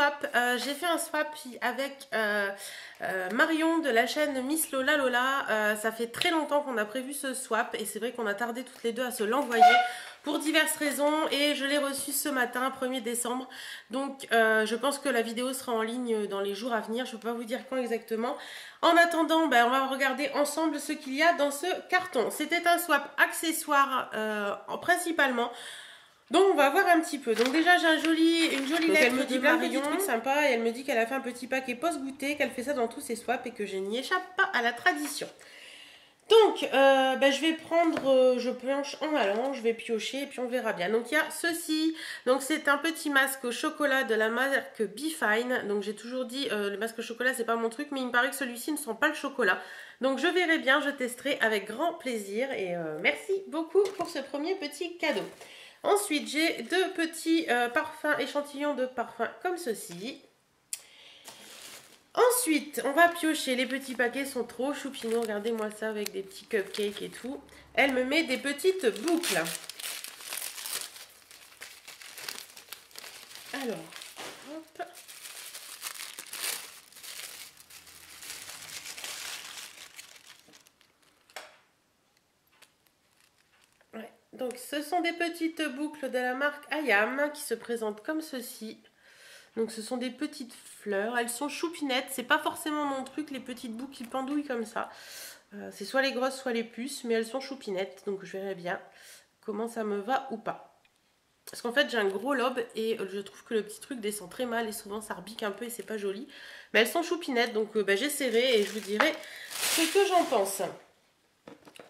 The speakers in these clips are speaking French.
swap. J'ai fait un swap avec Marion de la chaîne Miss Lola Lola. Ça fait très longtemps qu'on a prévu ce swap et c'est vrai qu'on a tardé toutes les deux à se l'envoyer pour diverses raisons et je l'ai reçu ce matin, 1er décembre. Donc je pense que la vidéo sera en ligne dans les jours à venir. Je ne peux pas vous dire quand exactement. En attendant, on va regarder ensemble ce qu'il y a dans ce carton. C'était un swap accessoire principalement. Donc on va voir un petit peu. Donc déjà j'ai une jolie lettre. Elle me dit plein de petits trucs sympas et elle me dit qu'elle a fait un petit paquet post-goûter, qu'elle fait ça dans tous ses swaps et que je n'y échappe pas à la tradition. Donc je vais prendre, je pioche en allant, je vais piocher et puis on verra bien. Donc il y a ceci, donc c'est un petit masque au chocolat de la marque Be Fine. Donc j'ai toujours dit le masque au chocolat c'est pas mon truc, mais il me paraît que celui-ci ne sent pas le chocolat. Donc je verrai bien, je testerai avec grand plaisir et merci beaucoup pour ce premier petit cadeau. Ensuite, j'ai deux petits parfums, échantillons de parfums comme ceci. Ensuite, on va piocher. Les petits paquets sont trop choupinous. Regardez-moi ça avec des petits cupcakes et tout. Elle me met des petites boucles. Alors, hop. Donc ce sont des petites boucles de la marque Ayam qui se présentent comme ceci. Donc ce sont des petites fleurs, elles sont choupinettes, c'est pas forcément mon truc les petites boucles qui pendouillent comme ça. C'est soit les grosses soit les puces, mais elles sont choupinettes, donc je verrai bien comment ça me va ou pas. Parce qu'en fait j'ai un gros lobe et je trouve que le petit truc descend très mal et souvent ça rebique un peu et c'est pas joli. Mais elles sont choupinettes, donc j'essaierai et je vous dirai ce que j'en pense.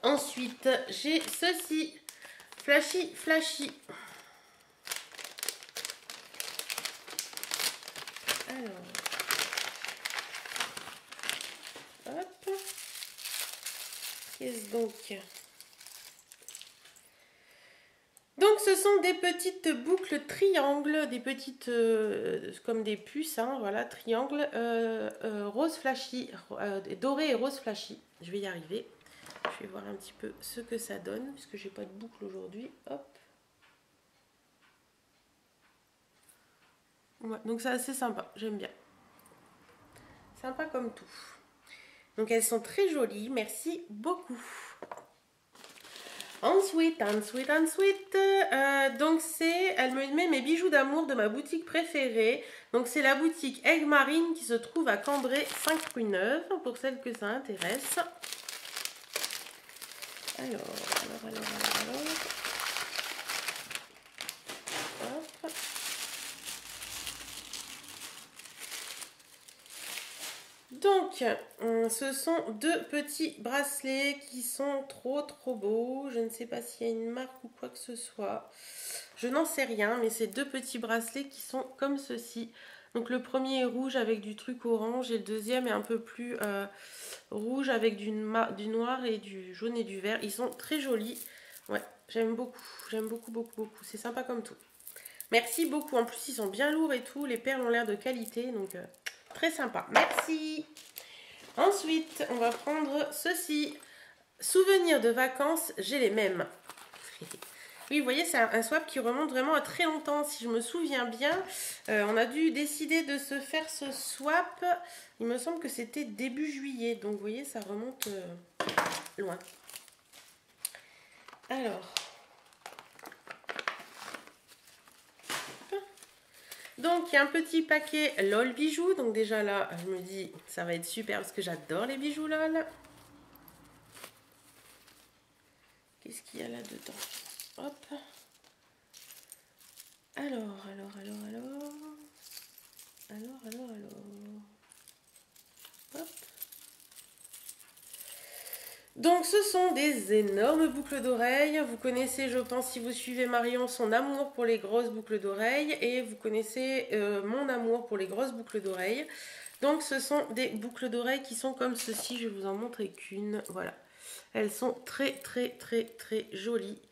Ensuite j'ai ceci. Flashy, flashy. Alors. Hop. Qu'est-ce donc? Donc ce sont des petites boucles triangles, des petites comme des puces, hein, voilà, triangles rose flashy, doré et rose flashy. Je vais y arriver. Je vais voir un petit peu ce que ça donne, puisque j'ai pas de boucle aujourd'hui. Hop. Ouais, donc c'est assez sympa, j'aime bien. Sympa comme tout. Donc elles sont très jolies, merci beaucoup. Ensuite, donc elle me met mes bijoux d'amour de ma boutique préférée. Donc c'est la boutique Egg Marine qui se trouve à Cambrai 5 rue Neuve, pour celles que ça intéresse. Alors. Hop. Donc, ce sont deux petits bracelets qui sont trop beaux. Je ne sais pas s'il y a une marque ou quoi que ce soit. Je n'en sais rien, mais c'est deux petits bracelets qui sont comme ceci. Donc le premier est rouge avec du truc orange et le deuxième est un peu plus rouge avec du noir et du jaune et du vert. Ils sont très jolis. Ouais, j'aime beaucoup. J'aime beaucoup. C'est sympa comme tout. Merci beaucoup. En plus, ils sont bien lourds et tout. Les perles ont l'air de qualité, donc très sympa. Merci. Ensuite, on va prendre ceci. Souvenirs de vacances, j'ai les mêmes. Oui, vous voyez, c'est un swap qui remonte vraiment à très longtemps. Si je me souviens bien, on a dû décider de se faire ce swap. Il me semble que c'était début juillet. Donc, vous voyez, ça remonte loin. Alors. Donc, il y a un petit paquet LOL bijoux. Donc, déjà là, je me dis, ça va être super parce que j'adore les bijoux LOL. Qu'est-ce qu'il y a là-dedans? Hop. Alors. Hop. Donc ce sont des énormes boucles d'oreilles. Vous connaissez, je pense, si vous suivez Marion, son amour pour les grosses boucles d'oreilles. Et vous connaissez mon amour pour les grosses boucles d'oreilles. Donc ce sont des boucles d'oreilles qui sont comme ceci. Je vais vous en montrer qu'une. Voilà. Elles sont très jolies.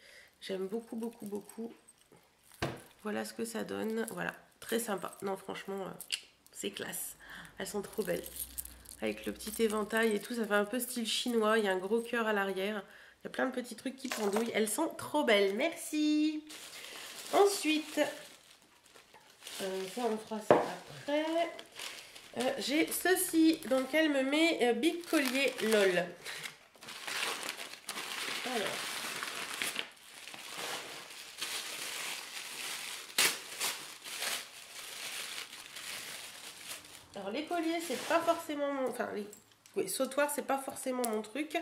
J'aime beaucoup. Voilà ce que ça donne. Voilà, très sympa. Non, franchement, c'est classe. Elles sont trop belles. Avec le petit éventail et tout, ça fait un peu style chinois. Il y a un gros cœur à l'arrière. Il y a plein de petits trucs qui pendouillent. Elles sont trop belles. Merci. Ensuite, ça on fera ça après, j'ai ceci, donc elle me met Big Collier LOL. Alors les colliers, c'est pas forcément mon... Enfin, les sautoirs, c'est pas forcément mon truc.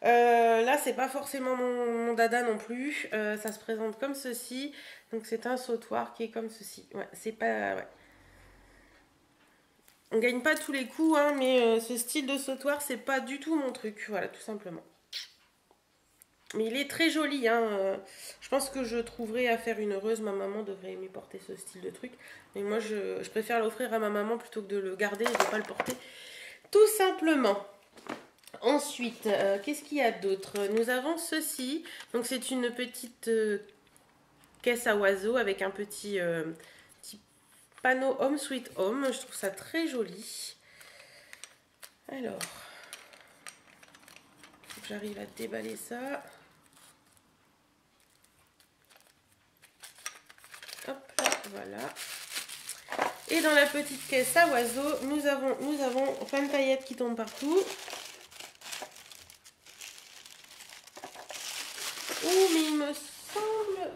Là, c'est pas forcément mon dada non plus. Ça se présente comme ceci. Donc c'est un sautoir qui est comme ceci. Ouais, c'est pas... Ouais. On gagne pas tous les coups, hein, mais ce style de sautoir, c'est pas du tout mon truc. Voilà, tout simplement. Mais il est très joli, hein. Je pense que je trouverai à faire une heureuse. Ma maman devrait aimer porter ce style de truc. Mais moi, je préfère l'offrir à ma maman plutôt que de le garder et de ne pas le porter. Tout simplement. Ensuite, qu'est-ce qu'il y a d'autre? Nous avons ceci. Donc, c'est une petite caisse à oiseaux avec un petit panneau Home Sweet Home. Je trouve ça très joli. Alors, faut que j'arrive à déballer ça. Hop, voilà. Et dans la petite caisse à oiseaux, nous avons plein de paillettes qui tombent partout. Oh, mais il me semble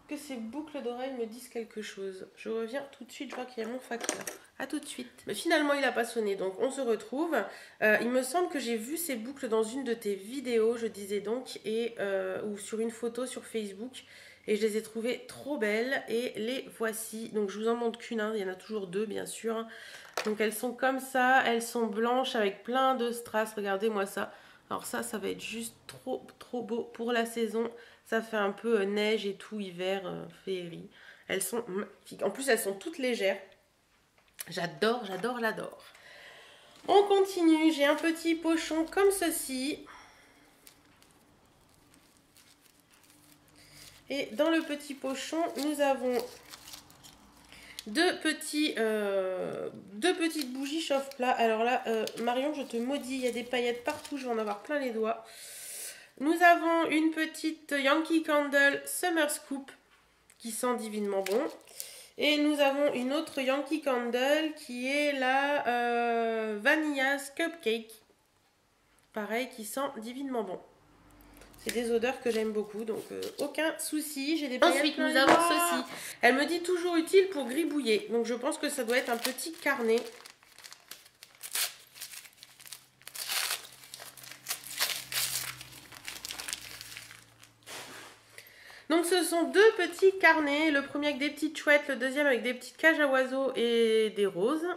que ces boucles d'oreilles me disent quelque chose. Je reviens tout de suite, je vois qu'il y a mon facteur. A tout de suite. Mais finalement, il n'a pas sonné, donc on se retrouve. Il me semble que j'ai vu ces boucles dans une de tes vidéos, je disais donc, ou sur une photo sur Facebook. Et je les ai trouvées trop belles et les voici. Donc je vous en montre qu'une, hein. Il y en a toujours deux bien sûr. Donc elles sont comme ça, elles sont blanches avec plein de strass. Regardez-moi ça. Alors ça va être juste trop beau pour la saison. Ça fait un peu neige et tout, hiver, féerie. Elles sont magnifiques. En plus elles sont toutes légères. J'adore. On continue, j'ai un petit pochon comme ceci. Et dans le petit pochon, nous avons deux petites bougies chauffe-plat. Alors là, Marion, je te maudis, il y a des paillettes partout, je vais en avoir plein les doigts. Nous avons une petite Yankee Candle Summer Scoop qui sent divinement bon. Et nous avons une autre Yankee Candle qui est la Vanillas Cupcake. Pareil, qui sent divinement bon. C'est des odeurs que j'aime beaucoup, donc aucun souci. J'ai des paillettes. Ensuite, nous avons ceci. Elle me dit toujours utile pour gribouiller. Donc, je pense que ça doit être un petit carnet. Donc, ce sont deux petits carnets. Le premier avec des petites chouettes, le deuxième avec des petites cages à oiseaux et des roses.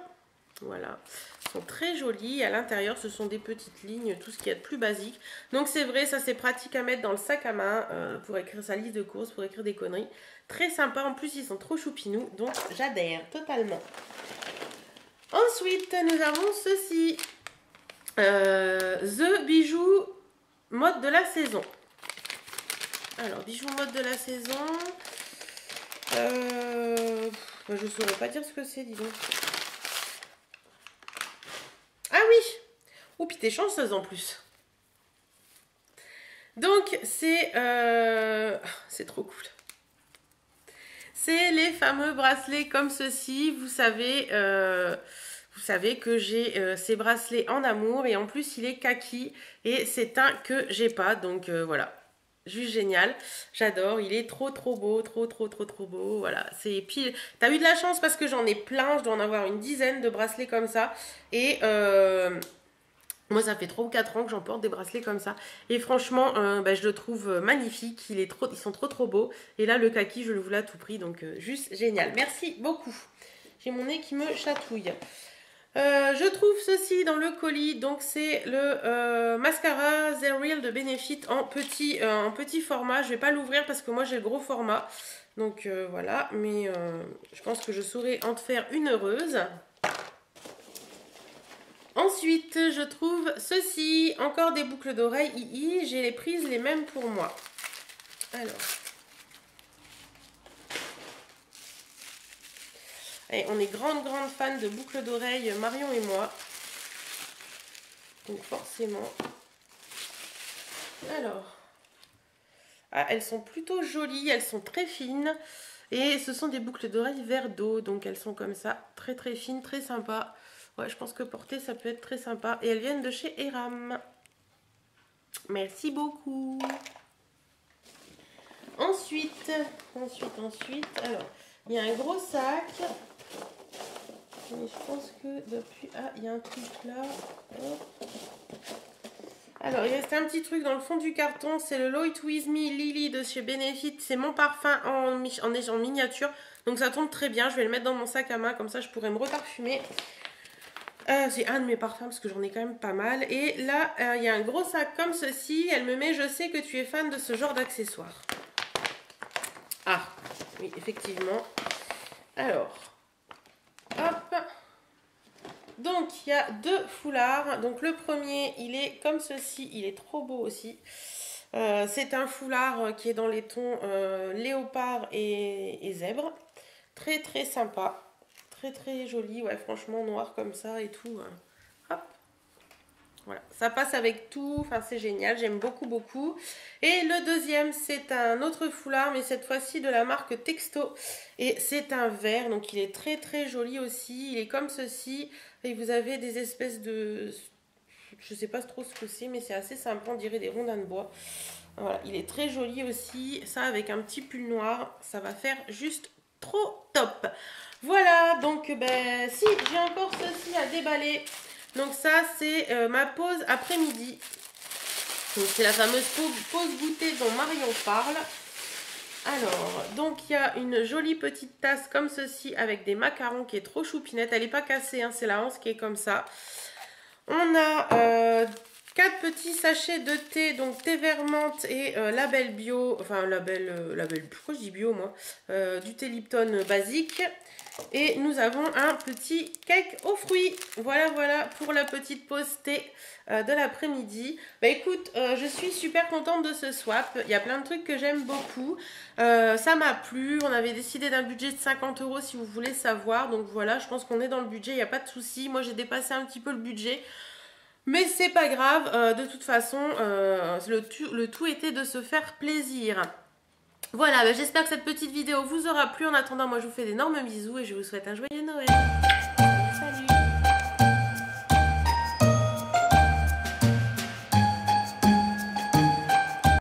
Voilà. Ils sont très jolis. À l'intérieur, ce sont des petites lignes, tout ce qu'il y a de plus basique. Donc c'est vrai, ça c'est pratique à mettre dans le sac à main pour écrire sa liste de courses, pour écrire des conneries. Très sympa. En plus, ils sont trop choupinous. Donc j'adhère totalement. Ensuite, nous avons ceci. The Bijou mode de la saison. Alors, bijoux mode de la saison. Je ne saurais pas dire ce que c'est, dis donc. Ah oui! Oh, puis t'es chanceuse en plus. Donc, c'est trop cool. C'est les fameux bracelets comme ceci. Vous savez que j'ai ces bracelets en amour. Et en plus, il est kaki. Et c'est un que j'ai pas. Donc, voilà. Juste génial. J'adore. Il est trop beau. Trop beau. Voilà. C'est pile. T'as eu de la chance parce que j'en ai plein. Je dois en avoir une dizaine de bracelets comme ça. Et... moi, ça fait 3 ou 4 ans que j'en porte des bracelets comme ça. Et franchement, je le trouve magnifique. Ils sont trop beaux. Et là, le kaki, je le voulais à tout prix. Donc, juste génial. Merci beaucoup. J'ai mon nez qui me chatouille. Je trouve ceci dans le colis. Donc, c'est le mascara The Real de Benefit en petit format. Je ne vais pas l'ouvrir parce que moi, j'ai le gros format. Donc, voilà. Mais je pense que je saurai en te faire une heureuse. Ensuite, je trouve ceci, encore des boucles d'oreilles j'ai les prises les mêmes pour moi. Alors. Allez, on est grande fan de boucles d'oreilles, Marion et moi. Donc forcément. Alors. Ah, elles sont plutôt jolies, elles sont très fines. Et ce sont des boucles d'oreilles vert d'eau, donc elles sont comme ça, très très fines, très sympas. Ouais, je pense que porter ça peut être très sympa. Et elles viennent de chez Eram. Merci beaucoup. Ensuite, alors, il y a un gros sac. Mais je pense que depuis... Ah, il y a un truc là. Alors, il reste un petit truc dans le fond du carton. C'est le Loit With Me Lily de chez Benefit. C'est mon parfum en miniature. Donc ça tombe très bien. Je vais le mettre dans mon sac à main. Comme ça, je pourrais me reparfumer. C'est un de mes parfums parce que j'en ai quand même pas mal. Et là, il y a un gros sac comme ceci. Elle me met « Je sais que tu es fan de ce genre d'accessoires ». Ah, oui, effectivement. Alors, hop. Donc, il y a 2 foulards. Donc, le premier, il est comme ceci. Il est trop beau aussi. C'est un foulard qui est dans les tons léopard et zèbre. Très, très sympa. Très, très joli. Ouais, franchement, noir comme ça et tout. Hop. Voilà, ça passe avec tout, enfin c'est génial, j'aime beaucoup beaucoup. Et le deuxième, c'est un autre foulard, mais cette fois-ci de la marque Texto. Et c'est un vert, donc il est très très joli aussi. Il est comme ceci, et vous avez des espèces de... Je sais pas trop ce que c'est, mais c'est assez sympa, on dirait des rondins de bois. Voilà, il est très joli aussi. Ça avec un petit pull noir, ça va faire juste trop top. Voilà, donc ben si, j'ai encore ceci à déballer. Donc ça, c'est ma pause après-midi. Donc c'est la fameuse pause goûter dont Marion parle. Alors, donc il y a une jolie petite tasse comme ceci avec des macarons qui est trop choupinette. Elle n'est pas cassée, hein, c'est la hanse qui est comme ça. On a 4 petits sachets de thé, donc thé vert menthe et label bio, enfin label, pourquoi je dis bio moi, du thé Lipton basique. Et nous avons un petit cake aux fruits. Voilà, voilà pour la petite pause thé de l'après-midi. Bah écoute, je suis super contente de ce swap. Il y a plein de trucs que j'aime beaucoup. Ça m'a plu. On avait décidé d'un budget de 50 € si vous voulez savoir. Donc voilà, je pense qu'on est dans le budget, il n'y a pas de souci. Moi, j'ai dépassé un petit peu le budget. Mais c'est pas grave. De toute façon, le tout était de se faire plaisir. Voilà, bah j'espère que cette petite vidéo vous aura plu. En attendant, moi je vous fais d'énormes bisous et je vous souhaite un joyeux Noël.